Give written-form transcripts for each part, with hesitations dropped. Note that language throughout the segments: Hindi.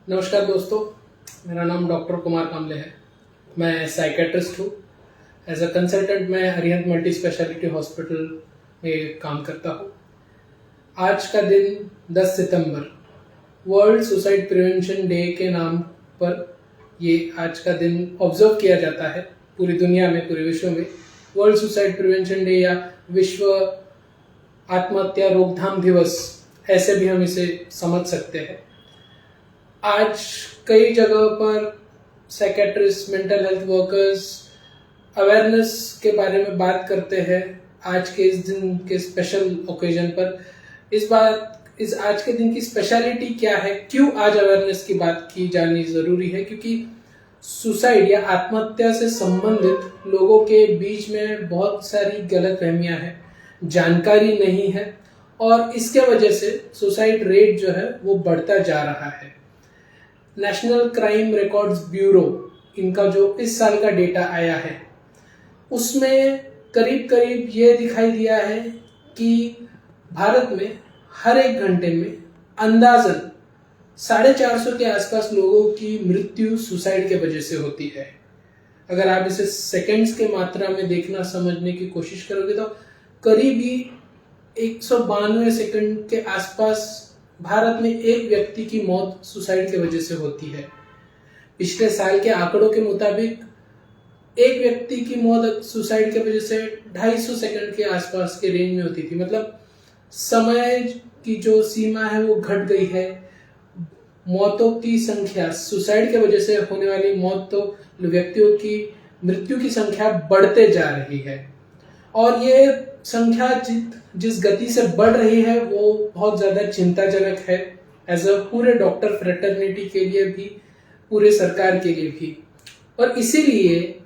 नमस्कार दोस्तों, मेरा नाम डॉक्टर कुमार कामले है। मैं साइकेट्रिस्ट हूँ। एज अ कंसल्टेंट मैं अरिहंत मल्टी स्पेशलिटी हॉस्पिटल में काम करता हूँ। आज का दिन 10 सितंबर वर्ल्ड सुसाइड प्रिवेंशन डे के नाम पर ये आज का दिन ऑब्जर्व किया जाता है पूरी दुनिया में, पूरे विश्व में। वर्ल्ड सुसाइड प्रिवेंशन डे या विश्व आत्महत्या रोकथाम दिवस, ऐसे भी हम इसे समझ सकते हैं। आज कई जगह पर psychiatrist, mental health workers awareness के बारे में बात करते हैं। आज के इस दिन के स्पेशल ओकेजन पर इस आज के दिन की स्पेशलिटी क्या है, क्यों आज अवेयरनेस की बात की जानी जरूरी है? क्योंकि सुसाइड या आत्महत्या से संबंधित लोगों के बीच में बहुत सारी गलतफहमियां हैं, जानकारी नहीं है, और इसके वजह से सुसाइड रेट जो है वो बढ़ता जा रहा है। नेशनल क्राइम रिकॉर्ड्स ब्यूरो, इनका जो इस साल का डेटा आया है, उसमें करीब करीब ये दिखाई दिया है कि भारत में हर एक घंटे में अंदाजन 450 के आसपास लोगों की मृत्यु सुसाइड के वजह से होती है। अगर आप इसे सेकंड्स के मात्रा में देखना, समझने की कोशिश करोगे तो करीबी 192 सेकंड के आसपास भारत में एक व्यक्ति की मौत सुसाइड के वजह से होती है। पिछले साल के आंकड़ों के मुताबिक एक व्यक्ति की मौत सुसाइड के वजह से 250 सेकंड के आसपास के रेंज में होती थी। मतलब समय की जो सीमा है वो घट गई है। मौतों की संख्या, सुसाइड के वजह से होने वाली मौत, तो व्यक्तियों की मृत्यु की संख्या बढ़ते जा रही है। और ये संख्या जिस गति से बढ़ रही है वो बहुत ज्यादा चिंताजनक है, एज अ पूरे डॉक्टर फ्रेटर्निटी के लिए भी, पूरे सरकार के लिए भी। और इसीलिए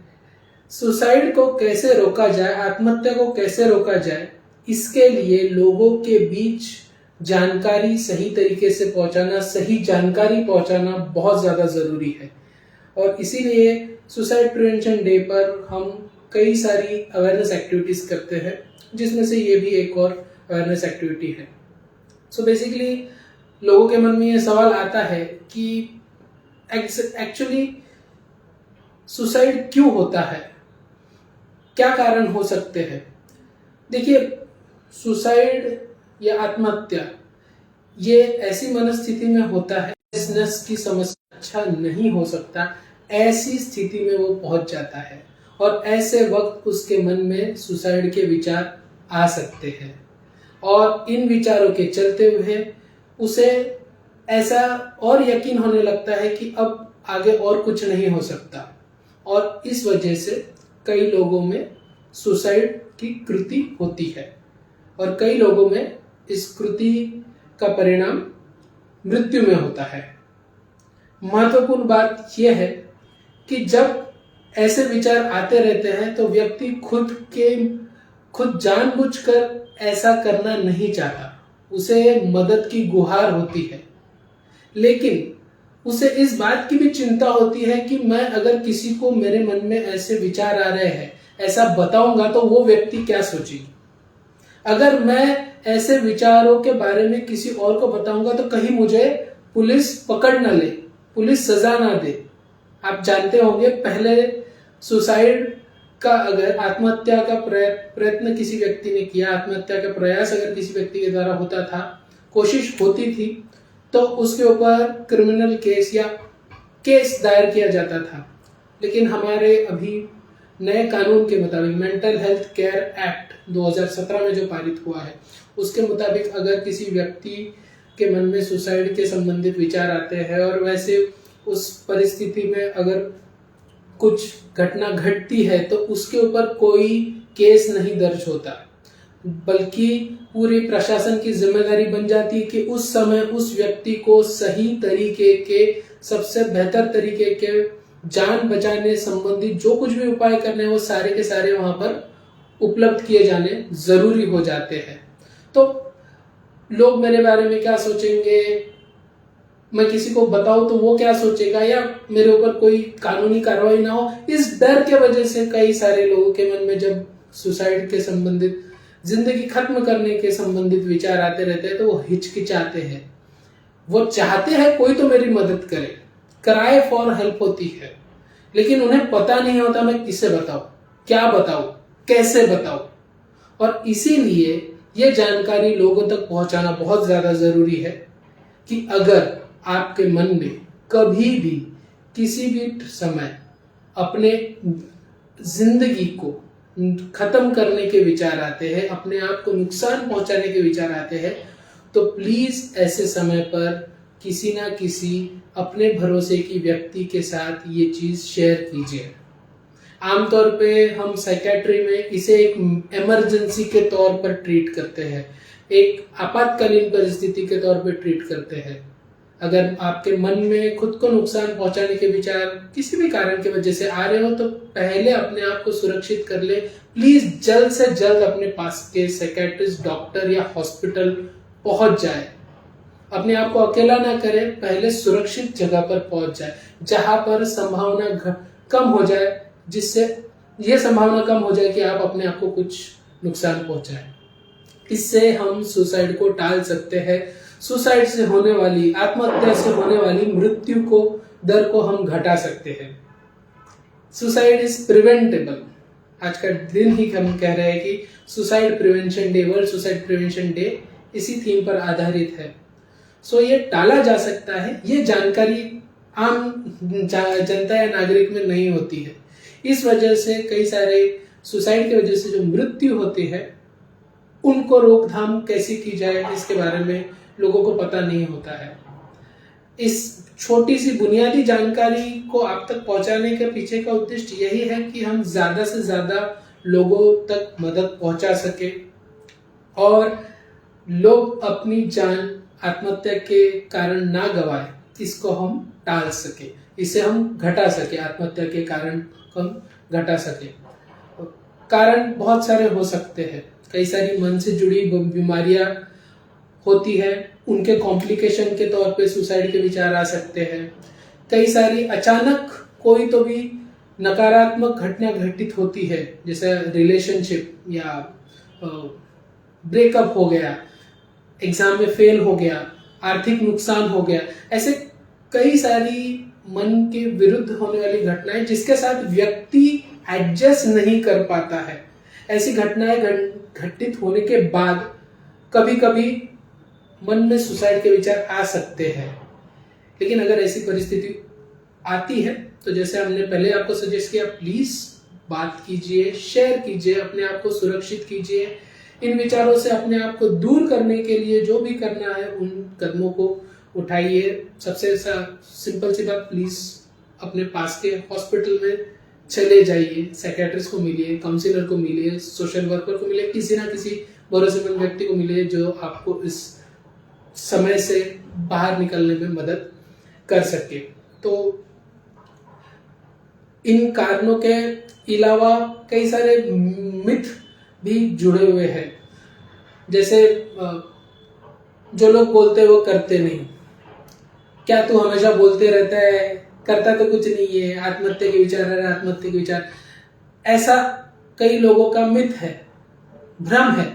सुसाइड को कैसे रोका जाए, आत्महत्या को कैसे रोका जाए, इसके लिए लोगों के बीच जानकारी सही तरीके से पहुंचाना, सही जानकारी पहुंचाना बहुत ज्यादा जरूरी है। और इसीलिए सुसाइड प्रिवेंशन डे पर हम कई सारी अवेयरनेस एक्टिविटीज करते हैं, जिसमें से ये भी एक और अवेयरनेस एक्टिविटी है। सो बेसिकली लोगों के मन में ये सवाल आता है कि एक्चुअली सुसाइड क्यों होता है, क्या कारण हो सकते हैं? देखिए, सुसाइड या आत्महत्या ये ऐसी मनस्थिति में होता है, बिजनेस की समस्या अच्छा नहीं हो सकता, ऐसी स्थिति में वो पहुंच जाता है और ऐसे वक्त उसके मन में सुसाइड के विचार आ सकते हैं। और इन विचारों के चलते हुए उसे ऐसा और यकीन होने लगता है कि अब आगे और कुछ नहीं हो सकता, और इस वजह से कई लोगों में सुसाइड की कृति होती है और कई लोगों में इस कृति का परिणाम मृत्यु में होता है। महत्वपूर्ण बात यह है कि जब ऐसे विचार आते रहते हैं तो व्यक्ति खुद जानबूझकर ऐसा करना नहीं चाहता, उसे मदद की गुहार होती है, लेकिन उसे इस बात की भी चिंता होती है कि मैं अगर किसी को मेरे मन में ऐसे विचार आ रहे हैं, ऐसा बताऊंगा तो वो व्यक्ति क्या सोचेगी। अगर मैं ऐसे विचारों के बारे में किसी और को बताऊंगा तो कहीं मुझे पुलिस पकड़ न ले, पुलिस सजा ना दे। आप जानते होंगे, पहले सुसाइड का, अगर आत्महत्या का प्रयत्न किसी व्यक्ति ने किया, आत्महत्या का प्रयास अगर किसी व्यक्ति के द्वारा होता था, कोशिश होती थी, तो उसके ऊपर क्रिमिनल केस या केस दायर किया जाता था। लेकिन हमारे अभी नए कानून के मुताबिक, मेंटल हेल्थ केयर एक्ट 2017 में जो पारित हुआ है, उसके मुताबिक अगर किसी व्यक्ति के मन में सुसाइड के संबंधित विचार आते हैं और वैसे उस परिस्थिति में अगर कुछ घटना घटती है तो उसके ऊपर कोई केस नहीं दर्ज होता, बल्कि पूरी प्रशासन की जिम्मेदारी बन जाती है कि उस समय उस व्यक्ति को सही तरीके के, सबसे बेहतर तरीके के जान बचाने संबंधित जो कुछ भी उपाय करने हैं वो सारे के सारे वहां पर उपलब्ध किए जाने जरूरी हो जाते हैं। तो लोग मेरे बारे में क्या सोचेंगे, मैं किसी को बताऊं तो वो क्या सोचेगा, या मेरे ऊपर कोई कानूनी कार्रवाई ना हो, इस डर के वजह से कई सारे लोगों के मन में जब सुसाइड के संबंधित, जिंदगी खत्म करने के संबंधित विचार आते रहते हैं तो वो हिचकिचाते हैं। वो चाहते हैं कोई तो मेरी मदद करे, क्राई फॉर हेल्प होती है, लेकिन उन्हें पता नहीं होता मैं किसे बताऊं, क्या बताऊं, कैसे बताऊं। और इसीलिए ये जानकारी लोगों तक पहुंचाना बहुत ज्यादा जरूरी है कि अगर आपके मन में कभी भी किसी भी समय अपने जिंदगी को खत्म करने के विचार आते हैं, अपने आप को नुकसान पहुंचाने के विचार आते हैं, तो प्लीज ऐसे समय पर किसी ना किसी अपने भरोसे की व्यक्ति के साथ ये चीज शेयर कीजिए। आमतौर पे हम साइकेट्री में इसे एक इमरजेंसी के तौर पर ट्रीट करते हैं, एक आपातकालीन परिस्थिति के तौर पर ट्रीट करते हैं। अगर आपके मन में खुद को नुकसान पहुंचाने के विचार किसी भी कारण की वजह से आ रहे हो, तो पहले अपने आप को सुरक्षित कर ले। प्लीज जल्द से जल्द अपने पास के साइकेट्रिस्ट, डॉक्टर या हॉस्पिटल पहुंच जाए। अपने आप को अकेला ना करें, पहले सुरक्षित जगह पर पहुंच जाए जहां पर संभावना कम हो जाए, जिससे यह संभावना कम हो जाए कि आप अपने आप को कुछ नुकसान पहुंचाएं। इससे हम सुसाइड को टाल सकते हैं। सुसाइड से होने वाली, आत्महत्या से होने वाली मृत्यु को दर को हम घटा सकते हैं। Suicide is preventable. आज का दिन ही हम कह रहे हैं कि suicide prevention day, world suicide prevention day इसी थीम पर आधारित है। सो ये टाला जा सकता है। ये जानकारी आम जनता या नागरिक में नहीं होती है। इस वजह से कई सारे सुसाइड की वजह से जो मृत्यु होती है उनको रोकथाम कैसे की जाए, इसके बारे में लोगों को पता नहीं होता है। इस छोटी सी बुनियादी जानकारी को आप तक पहुंचाने के पीछे का उद्देश्य यही है कि हम ज्यादा से ज्यादा लोगों तक मदद पहुंचा सके और लोग अपनी जान आत्महत्या के कारण ना गवाए, इसको हम टाल सके, इसे हम घटा सके, आत्महत्या के कारण को हम घटा सके। कारण बहुत सारे हो सकते हैं। कई सारी मन से जुड़ी बीमारियां होती है, उनके कॉम्प्लिकेशन के तौर पे सुसाइड के विचार आ सकते हैं। कई सारी अचानक कोई तो भी नकारात्मक घटना घटित होती है, जैसे रिलेशनशिप या ब्रेकअप हो गया, एग्जाम में फेल हो गया, आर्थिक नुकसान हो गया। ऐसे कई सारी मन के विरुद्ध होने वाली घटनाएं जिसके साथ व्यक्ति एडजस्ट नहीं कर पाता है। ऐसी घटनाएं घटित होने के बाद कभी कभी मन में सुसाइड के विचार आ सकते हैं। लेकिन अगर ऐसी परिस्थिति आती है तो जैसे हमने पहले आपको सजेस्ट किया, प्लीज बात कीजिए, शेयर कीजिए, अपने आप को सुरक्षित कीजिए। इन विचारों से अपने आप को दूर करने के लिए जो भी करना है उन कदमों को उठाइए। सबसे सिंपल सी बात, प्लीज अपने पास के हॉस्पिटल में चले जाइए, साइकियाट्रिस्ट को मिलिए, काउंसलर को मिलिए, सोशल वर्कर को मिलिए, किसी ना किसी भरोसेमंद व्यक्ति को मिलिए जो आपको इस समय से बाहर निकलने में मदद कर सके। तो इन कारणों के अलावा कई सारे मिथ भी जुड़े हुए हैं। जैसे जो लोग बोलते हैं वो करते नहीं, क्या तू हमेशा बोलते रहता है, करता तो कुछ नहीं है, आत्महत्या के विचार है, आत्महत्या के विचार। ऐसा कई लोगों का मिथ है, भ्रम है,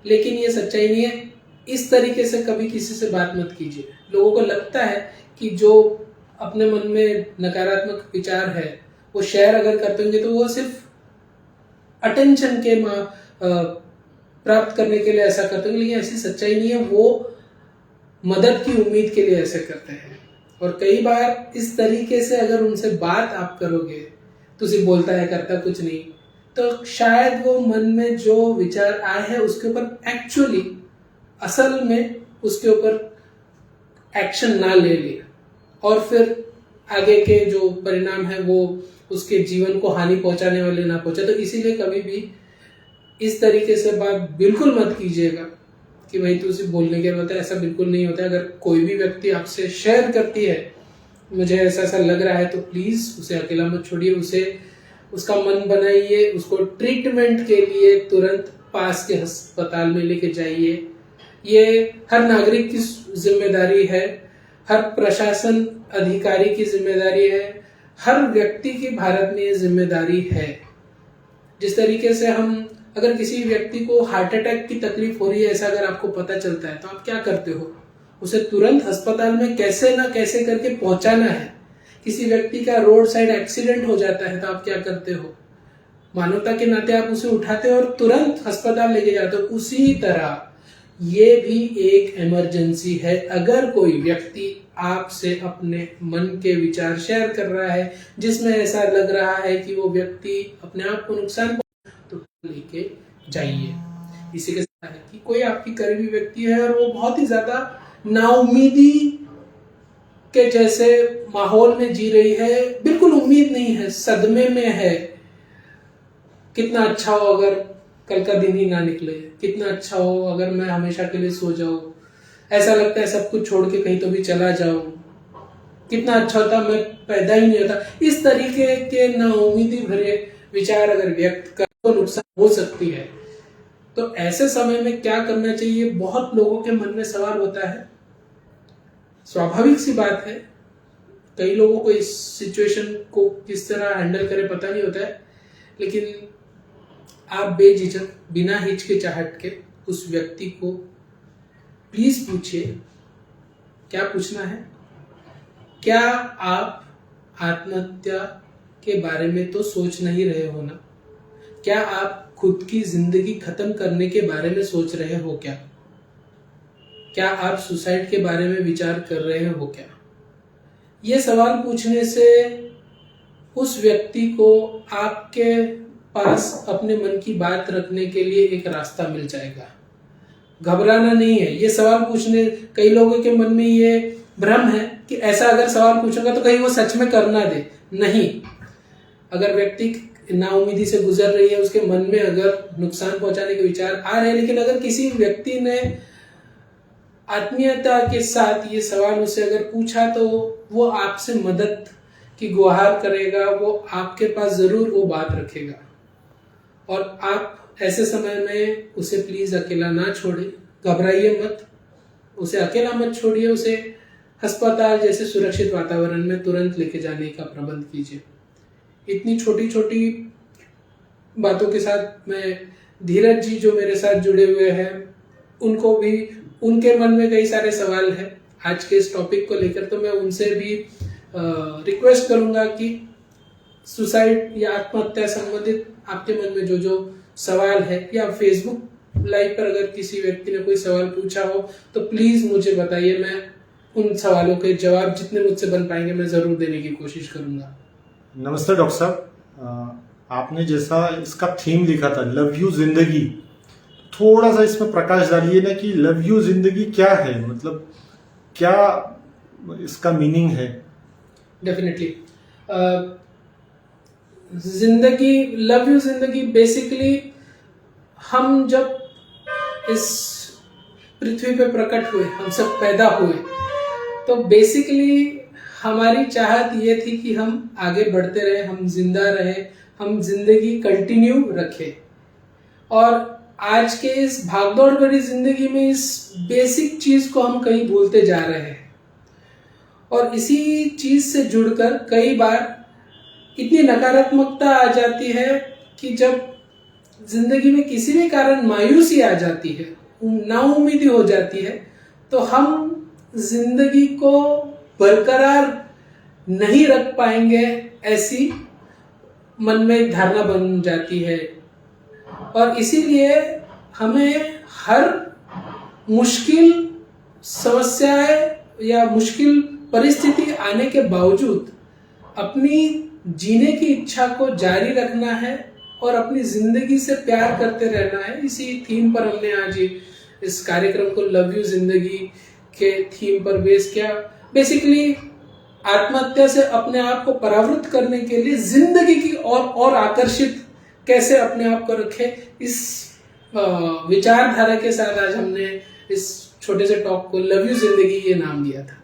लेकिन ये सच्चाई नहीं है। इस तरीके से कभी किसी से बात मत कीजिए। लोगों को लगता है कि जो अपने मन में नकारात्मक विचार है वो शेयर अगर करते होंगे तो वो सिर्फ अटेंशन के प्राप्त करने के लिए ऐसा करते हैं, लेकिन ऐसी सच्चाई नहीं है। वो मदद की उम्मीद के लिए ऐसे करते हैं। और कई बार इस तरीके से अगर उनसे बात आप करोगे, तुझे बोलता है करता कुछ नहीं, तो शायद वो मन में जो विचार आए हैं उसके ऊपर एक्चुअली असल में उसके ऊपर एक्शन ना ले ले और फिर आगे के जो परिणाम है वो उसके जीवन को हानि पहुंचाने वाले ना पहुंचे। तो इसीलिए कभी भी इस तरीके से बात बिल्कुल मत कीजिएगा कि भाई तू सिर्फ बोलने के लिए होता है, ऐसा बिल्कुल नहीं होता है। अगर कोई भी व्यक्ति आपसे शेयर करती है मुझे ऐसा ऐसा लग रहा है, तो प्लीज उसे अकेला मत छोड़िए, उसे उसका मन बनाइए, उसको ट्रीटमेंट के लिए तुरंत पास के अस्पताल में लेके जाइए। ये हर नागरिक की जिम्मेदारी है, हर प्रशासन अधिकारी की जिम्मेदारी है, हर व्यक्ति की भारत में ये जिम्मेदारी है। जिस तरीके से हम अगर किसी व्यक्ति को हार्ट अटैक की तकलीफ हो रही है ऐसा अगर आपको पता चलता है तो आप क्या करते हो? उसे तुरंत अस्पताल में कैसे ना कैसे करके पहुंचाना है। किसी व्यक्ति का रोड साइड एक्सीडेंट हो जाता है तो आप क्या करते हो? मानवता के नाते आप उसे उठाते हो और तुरंत अस्पताल लेके जाते हो। उसी तरह ये भी एक इमरजेंसी है। अगर कोई व्यक्ति आपसे अपने मन के विचार शेयर कर रहा है जिसमें ऐसा लग रहा है कि वो व्यक्ति अपने आप को नुकसान तो लेके जाइए। इसी के साथ है कि कोई आपकी करीबी व्यक्ति है और वो बहुत ही ज्यादा नाउमीदी के जैसे माहौल में जी रही है, बिल्कुल उम्मीद नहीं है, सदमे में है। कितना अच्छा हो अगर कल का दिन ही ना निकले, कितना अच्छा हो अगर मैं हमेशा के लिए सो जाऊं, ऐसा लगता है सब कुछ छोड़ के कहीं तो भी चला जाऊं, कितना अच्छा होता मैं पैदा ही नहीं होता। इस तरीके के नाउमीदी भरे विचार अगर व्यक्त कर तो नुकसान हो सकती है। तो ऐसे समय में क्या करना चाहिए? बहुत लोगों के मन में सवाल होता है। स्वाभाविक सी बात है, कई लोगों को इस सिचुएशन को किस तरह हैंडल करें पता नहीं होता है, लेकिन आप बेझिझक बिना हिचकिचाहट के उस व्यक्ति को प्लीज पूछिए। क्या पूछना है? क्या आप आत्महत्या के बारे में तो सोच नहीं रहे हो ना? क्या आप खुद की जिंदगी खत्म करने के बारे में सोच रहे हो क्या? क्या आप सुसाइड के बारे में विचार कर रहे हो क्या? ये सवाल पूछने से उस व्यक्ति को आपके पास अपने मन की बात रखने के लिए एक रास्ता मिल जाएगा। घबराना नहीं है। ये सवाल पूछने, कई लोगों के मन में ये भ्रम है कि ऐसा अगर सवाल पूछूंगा तो कहीं वो सच में कर ना दे। नहीं, अगर व्यक्ति नाउमीदी से गुजर रही है, उसके मन में अगर नुकसान पहुंचाने के विचार आ रहे हैं, लेकिन अगर किसी व्यक्ति ने आत्मीयता के साथ ये सवाल उससे अगर पूछा तो वो आपसे मदद की गुहार करेगा, वो आपके पास जरूर वो बात रखेगा। और आप ऐसे समय में उसे प्लीज अकेला ना छोड़े, घबराइए मत, उसे अकेला मत छोड़िए, उसे अस्पताल जैसे सुरक्षित वातावरण में तुरंत लेके जाने का प्रबंध कीजिए। इतनी छोटी छोटी बातों के साथ मैं धीरज जी जो मेरे साथ जुड़े हुए हैं उनको भी, उनके मन में कई सारे सवाल हैं आज के इस टॉपिक को लेकर, तो मैं उनसे भी रिक्वेस्ट करूंगा कि सुसाइड या आत्महत्या संबंधित आपके मन में जो जो सवाल है, या फेसबुक लाइव पर अगर किसी व्यक्ति ने कोई सवाल पूछा हो तो प्लीज मुझे बताइए। मैं उन सवालों के जवाब जितने मुझसे बन पाएंगे मैं जरूर देने की कोशिश करूंगा। नमस्ते डॉक्टर साहब, आपने जैसा इसका थीम लिखा था लव यू जिंदगी, थोड़ा सा इसमें प्रकाश डालिए ना कि लव यू जिंदगी क्या है, मतलब क्या इसका मीनिंग है? डेफिनेटली जिंदगी, लव यू जिंदगी, बेसिकली हम जब इस पृथ्वी पे प्रकट हुए, हम सब पैदा हुए, तो बेसिकली हमारी चाहत ये थी कि हम आगे बढ़ते रहे, हम जिंदा रहे, हम जिंदगी कंटिन्यू रखें। और आज के इस भागदौड़ भरी जिंदगी में इस बेसिक चीज को हम कहीं भूलते जा रहे हैं। और इसी चीज से जुड़कर कई बार इतनी नकारात्मकता आ जाती है कि जब जिंदगी में किसी भी कारण मायूसी आ जाती है, नाउम्मीदी हो जाती है, तो हम जिंदगी को बरकरार नहीं रख पाएंगे, ऐसी मन में एक धारणा बन जाती है। और इसीलिए हमें हर मुश्किल समस्याएं या मुश्किल परिस्थिति आने के बावजूद अपनी जीने की इच्छा को जारी रखना है और अपनी जिंदगी से प्यार करते रहना है। इसी थीम पर हमने आज इस कार्यक्रम को लव यू जिंदगी के थीम पर बेस किया। बेसिकली आत्महत्या से अपने आप को परावृत्त करने के लिए जिंदगी की और आकर्षित कैसे अपने आप को रखे, इस विचारधारा के साथ आज हमने इस छोटे से टॉक को लव यू जिंदगी ये नाम दिया था।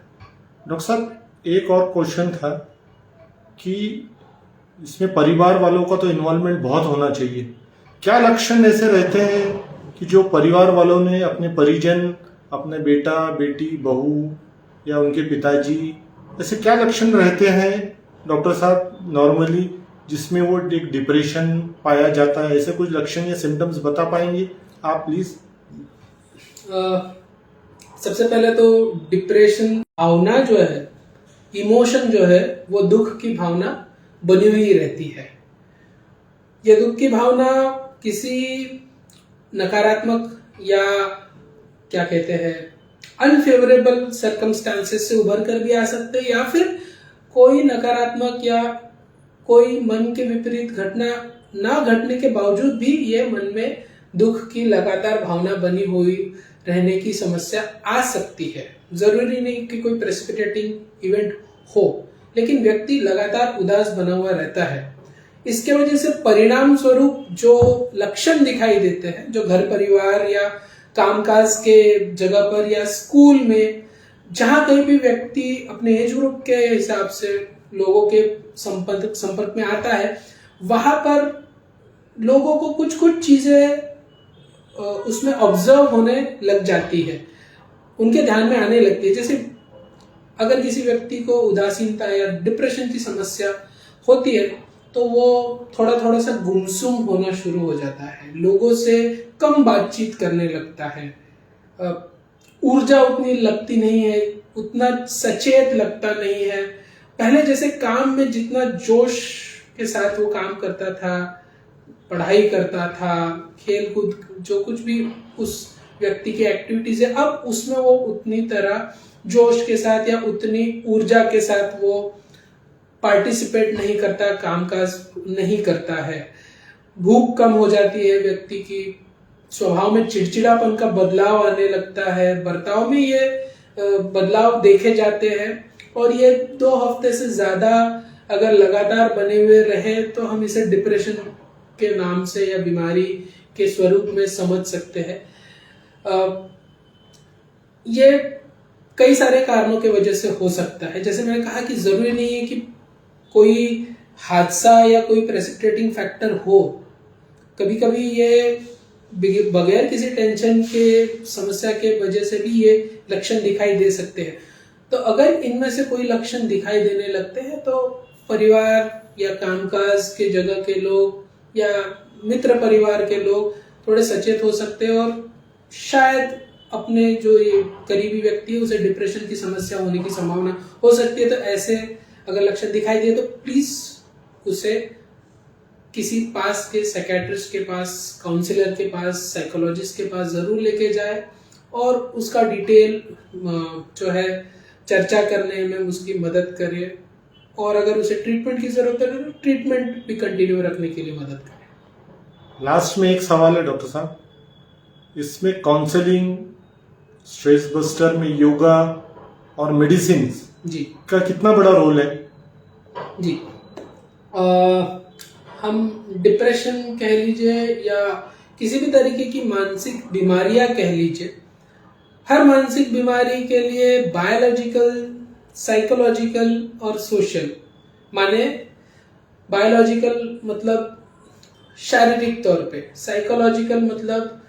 डॉक्टर साहब, एक और क्वेश्चन था कि इसमें परिवार वालों का तो इन्वॉल्वमेंट बहुत होना चाहिए। क्या लक्षण ऐसे रहते हैं कि जो परिवार वालों ने अपने परिजन, अपने बेटा बेटी, बहू या उनके पिताजी, ऐसे क्या लक्षण रहते हैं डॉक्टर साहब नॉर्मली जिसमें वो एक डिप्रेशन पाया जाता है? ऐसे कुछ लक्षण या सिम्टम्स बता पाएंगे आप प्लीज? सबसे पहले तो डिप्रेशन भावना जो है, इमोशन जो है, वो दुख की भावना बनी हुई रहती है। ये दुख की भावना किसी नकारात्मक या क्या कहते हैं अनफेवरेबल सर्कमस्टांसेस से उभर कर भी आ सकते हैं, या फिर कोई नकारात्मक या कोई मन के विपरीत घटना ना घटने के बावजूद भी ये मन में दुख की लगातार भावना बनी हुई रहने की समस्या आ सकती है। जरूरी नहीं कि कोई प्रेसिपिटेटिंग इवेंट हो, लेकिन व्यक्ति लगातार उदास बना हुआ रहता है। इसके वजह से परिणाम स्वरूप जो लक्षण दिखाई देते हैं, जो घर परिवार या कामकाज के जगह पर या स्कूल में जहां कहीं भी व्यक्ति अपने एज ग्रुप के हिसाब से लोगों के संपर्क में आता है, वहां पर लोगों को कुछ कुछ चीजें उसमें ऑब्जर्व होने लग जाती है, उनके ध्यान में आने लगती है। जैसे अगर किसी व्यक्ति को उदासीनता या डिप्रेशन की समस्या होती है तो वो थोड़ा थोड़ा सा गुमसुम होना शुरू हो जाता है, लोगों से कम बातचीत करने लगता है, ऊर्जा उतनी लगती नहीं है, उतना सचेत लगता नहीं है। पहले जैसे काम में जितना जोश के साथ वो काम करता था, पढ़ाई करता था, खेल कूद जो कुछ भी उस व्यक्ति की एक्टिविटीज है, अब उसमें वो उतनी तरह जोश के साथ या उतनी ऊर्जा के साथ वो पार्टिसिपेट नहीं करता, कामकाज नहीं करता है। भूख कम हो जाती है व्यक्ति की, स्वभाव में चिड़चिड़ापन का बदलाव आने लगता है, बर्ताव में ये बदलाव देखे जाते हैं। और ये 2 हफ्ते से ज्यादा अगर लगातार बने हुए रहे तो हम इसे डिप्रेशन के नाम से या बीमारी के स्वरूप में समझ सकते हैं। ये कई सारे कारणों की वजह से हो सकता है। जैसे मैंने कहा कि जरूरी नहीं है कि कोई हादसा या कोई प्रेसिपिटेटिंग फैक्टर हो, कभी कभी ये बगैर किसी टेंशन के समस्या के वजह से भी ये लक्षण दिखाई दे सकते हैं। तो अगर इनमें से कोई लक्षण दिखाई देने लगते हैं तो परिवार या कामकाज के जगह के लोग या मित्र परिवार के लोग थोड़े सचेत हो सकते हैं और शायद अपने जो ये करीबी व्यक्ति है उसे डिप्रेशन की समस्या होने की संभावना हो सकती है। तो ऐसे अगर लक्षण दिखाई दिए तो प्लीज उसे किसी पास के साइकियाट्रिस्ट के पास, काउंसलर के पास, साइकोलॉजिस्ट के पास जरूर लेके जाए और उसका डिटेल जो है चर्चा करने में उसकी मदद करे, और अगर उसे ट्रीटमेंट की जरूरत है तो ट्रीटमेंट भी कंटिन्यू रखने के लिए मदद करे। लास्ट में एक सवाल है डॉक्टर साहब, इसमें काउंसलिंग, स्ट्रेस बस्टर में योगा और मेडिसिन जी का कितना बड़ा रोल है? जी हम डिप्रेशन कह लीजिए या किसी भी तरीके की मानसिक बीमारियां कह लीजिए, हर मानसिक बीमारी के लिए बायोलॉजिकल, साइकोलॉजिकल और सोशल, माने बायोलॉजिकल मतलब शारीरिक तौर पे, साइकोलॉजिकल मतलब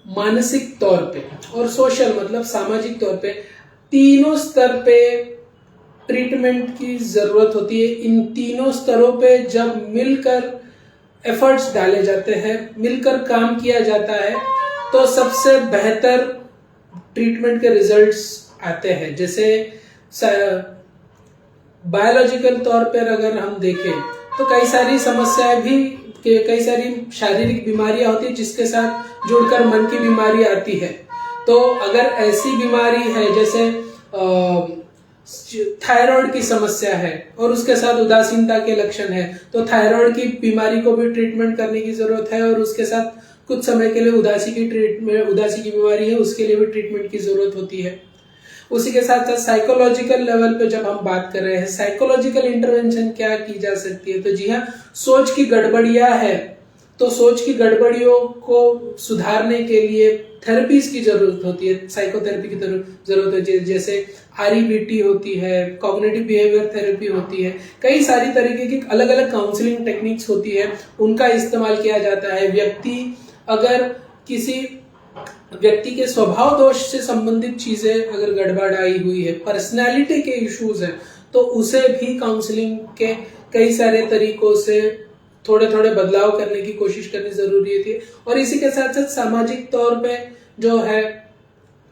मानसिक तौर पे, और सोशल मतलब सामाजिक तौर पे, तीनों स्तर पे ट्रीटमेंट की जरूरत होती है। इन तीनों स्तरों पे जब मिलकर एफर्ट्स डाले जाते हैं, मिलकर काम किया जाता है तो सबसे बेहतर ट्रीटमेंट के रिजल्ट्स आते हैं। जैसे बायोलॉजिकल तौर पर अगर हम देखें तो कई सारी समस्याएं भी, कई सारी शारीरिक बीमारियां होती है जिसके साथ जुड़कर मन की बीमारी आती है। तो अगर ऐसी बीमारी है जैसे थायराइड की समस्या है और उसके साथ उदासीनता के लक्षण है, तो थायराइड की बीमारी को भी ट्रीटमेंट करने की जरूरत है, और उसके साथ कुछ समय के लिए उदासी की बीमारी है उसके लिए भी ट्रीटमेंट की जरूरत होती है। उसी के साथ साथ साइकोलॉजिकल लेवल पे जब हम बात कर रहे हैं, साइकोलॉजिकल इंटरवेंशन क्या की जा सकती है, तो जी हाँ, सोच की गड़बड़ियां है तो सोच की गड़बड़ियों को सुधारने के लिए थेरेपीज की जरूरत होती है, साइकोथेरेपी की जरूरत होती है। जैसे REBT होती है, कॉग्निटिव बिहेवियर थेरेपी होती है, कई सारी तरीके की अलग अलग काउंसलिंग टेक्निक्स होती है, उनका इस्तेमाल किया जाता है। अगर किसी व्यक्ति के स्वभाव दोष से संबंधित चीजें अगर गड़बड़ाई हुई है, पर्सनैलिटी के इश्यूज है, तो उसे भी काउंसलिंग के कई सारे तरीकों से थोड़े थोड़े बदलाव करने की कोशिश करनी जरूरी होती है। और इसी के साथ साथ सामाजिक तौर पे जो है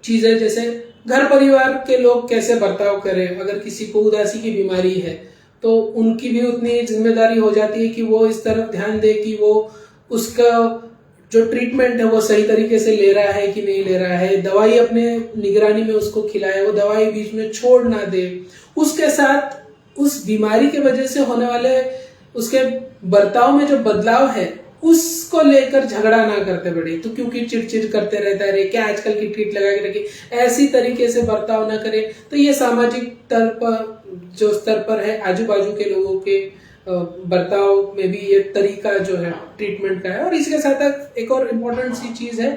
चीज है, जैसे घर परिवार के लोग कैसे बर्ताव करें। अगर किसी को उदासी की बीमारी है तो उनकी भी उतनी जिम्मेदारी हो जाती है कि वो इस तरफ ध्यान दे कि वो उसका जो ट्रीटमेंट है वो सही तरीके से ले रहा है कि नहीं ले रहा है, दवाई अपने निगरानी में उसको खिलाए, वो दवाई बीच में छोड़ ना दे। उसके साथ उस बीमारी के वजह से होने वाले उसके बर्ताव में जो बदलाव है उसको लेकर झगड़ा ना करते बड़े, तो क्योंकि चिड़चिड़ करते रहता है, क्या आजकल की ट्रीट लगा के रखी, ऐसी तरीके से बर्ताव ना करे। तो ये सामाजिक स्तर पर जो स्तर पर है, आजू बाजू के लोगों के बर्ताव में भी ये तरीका जो है ट्रीटमेंट का है। और इसके साथ एक और इम्पोर्टेंट सी चीज है,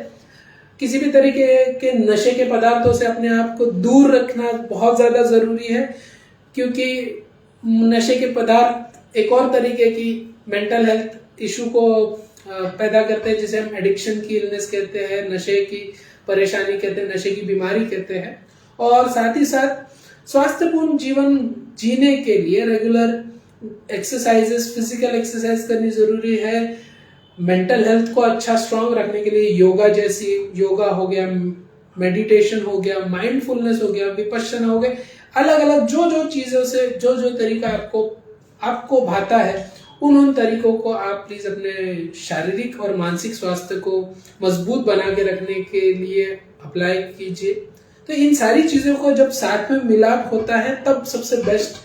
किसी भी तरीके के नशे के पदार्थों से अपने आप को दूर रखना बहुत ज्यादा जरूरी है, क्योंकि नशे के पदार्थ एक और तरीके की मेंटल हेल्थ इशू को पैदा करते हैं, जिसे हम एडिक्शन की इलनेस कहते हैं, नशे की परेशानी कहते हैं, नशे की बीमारी कहते हैं। और साथ ही साथ स्वास्थ्यपूर्ण जीवन जीने के लिए रेगुलर एक्सरसाइजेस, फिजिकल एक्सरसाइज करनी जरूरी है। मेंटल हेल्थ को अच्छा स्ट्रांग रखने के लिए योगा हो गया, मेडिटेशन हो गया, माइंडफुलनेस हो गया, विपश्यना हो गया, अलग अलग जो चीजों से जो तरीका आपको भाता है उन तरीकों को आप प्लीज अपने शारीरिक और मानसिक स्वास्थ्य को मजबूत बना के रखने के लिए अप्लाई कीजिए। तो इन सारी चीजों को जब साथ में मिलाप होता है तब सबसे बेस्ट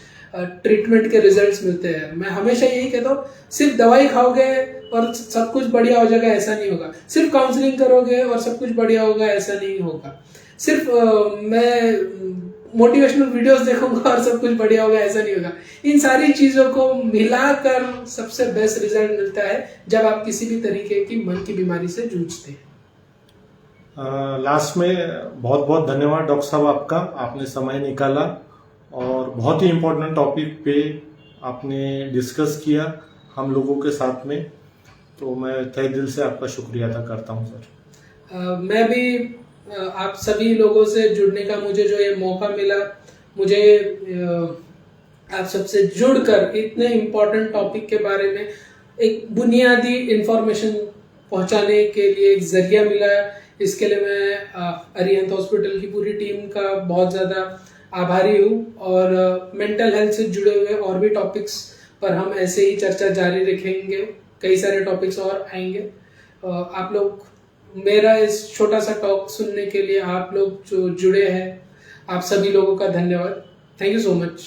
ट्रीटमेंट के रिजल्ट्स मिलते हैं। मैं हमेशा यही कहता हूँ, सिर्फ दवाई खाओगे और सब कुछ बढ़िया हो जाएगा ऐसा नहीं होगा, सिर्फ काउंसलिंग करोगे और सब कुछ बढ़िया होगा ऐसा नहीं होगा, सिर्फ मैं मोटिवेशनल वीडियोस देखूंगा और सब कुछ बढ़िया होगा ऐसा नहीं होगा। इन सारी चीजों को मिलाकर सबसे बेस्ट रिजल्ट मिलता है जब आप किसी भी तरीके की मन की बीमारी से जूझते हैं। लास्ट में बहुत बहुत धन्यवाद डॉक्टर साहब आपका, आपने समय निकाला और बहुत ही इम्पोर्टेंट टॉपिक पे आपने डिस्कस किया हम लोगों के साथ में, तो मैं तहे दिल से आपका शुक्रिया अदा करता हूँ सर। मैं भी आप सभी लोगों से जुड़ने का मुझे जो ये मौका मिला, मुझे आप सबसे जुड़कर इतने इम्पोर्टेंट टॉपिक के बारे में एक बुनियादी इंफॉर्मेशन पहुंचाने के लिए एक जरिया मिला, इसके लिए मैं अरिहंत हॉस्पिटल की पूरी टीम का बहुत ज़्यादा आभारी हूँ। और मेंटल हेल्थ से जुड़े हुए और भी टॉपिक्स पर हम ऐसे ही चर्चा जारी रखेंगे, कई सारे टॉपिक्स और आएंगे। आप लोग मेरा इस छोटा सा टॉक सुनने के लिए आप लोग जो जुड़े हैं, आप सभी लोगों का धन्यवाद। Thank you so much.